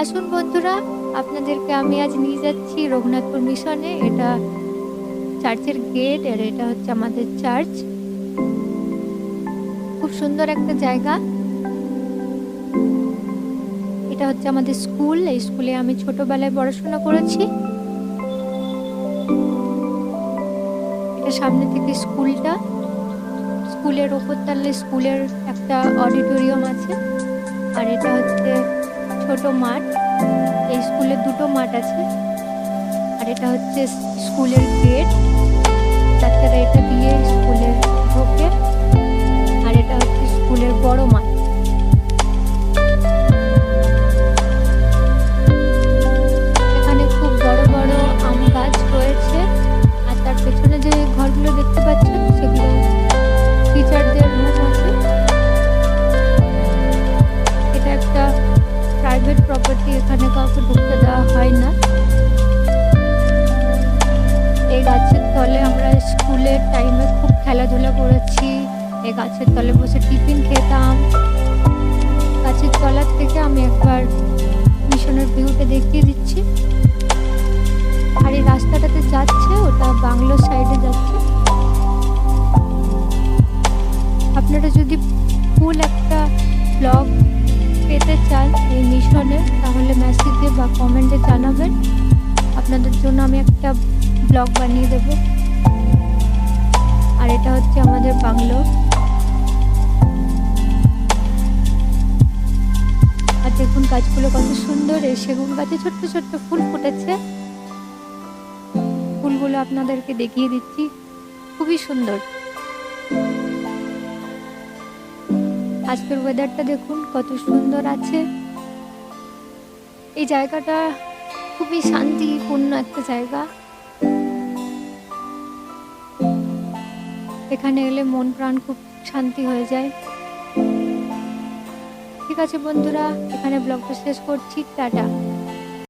আসুন বন্ধুরা, আপনাদেরকে আমি আজ নিয়ে যাচ্ছি রঘুনাথপুর মিশনে। এটা চার্চের গেট, আর এটা হচ্ছে আমাদের চার্চ। খুব সুন্দর একটা জায়গা। এটা হচ্ছে আমাদের স্কুল। এই স্কুলে আমি ছোটবেলায় পড়াশোনা করেছি। এটা সামনে থেকে স্কুলটা। স্কুলের ওপর তলায় স্কুলের একটা অডিটোরিয়াম আছে। আর এটা হচ্ছে ছোট মাঠ। এই স্কুলের দুটো মাঠ আছে। আর এটা হচ্ছে স্কুলের গেট। বাচ্চারা এটা দিয়ে স্কুলে ঢোকে। আর এটা হচ্ছে স্কুলের বড় মাঠ। এখানে খুব বড় বড় আম গাছ রয়েছে। আর তার পেছনে যে ঘরগুলো দেখতে পাচ্ছেন সেগুলো টিচারদের রুম আছে। এটা একটা প্রাইভেট প্রপার্টি, এখানে কাউকে ঢুকতে দেওয়া হয় না। এই গাছের তলে আমরা স্কুলের টাইমে খুব খেলাধুলা করেছি। এই গাছের তলে বসে টিফিন খেতাম। গাছের তলার থেকে আমি একবার মিশনের ভিউটা দেখিয়ে দিচ্ছি। আর এই রাস্তাটাতে যাচ্ছে, ওটা বাংলোর সাইডে যাচ্ছে। আপনারা যদি ফুল একটা ব্লগ পেতে চান এই মিশনে, তাহলে মেসেজে বা কমেন্টে জানাবেন। আপনাদের জন্য আমি একটা ব্লগ বানিয়ে দেব। আর এটা হচ্ছে আমাদের বাংলো। আর দেখুন গাছগুলো কত সুন্দর। এই সেগুন গাছে ছোট্ট ছোট্ট ফুল ফুটেছে। ফুলগুলো আপনাদেরকে দেখিয়ে দিচ্ছি, খুবই সুন্দর। আজকের ওয়েদারটা দেখুন কত সুন্দর আছে। এই জায়গাটা খুবই শান্তিপূর্ণ একটা জায়গা। এখানে এলে মন প্রাণ খুব শান্তি হয়ে যায়। ঠিক আছে বন্ধুরা, এখানে ব্লগটা শেষ করছি। টাটা।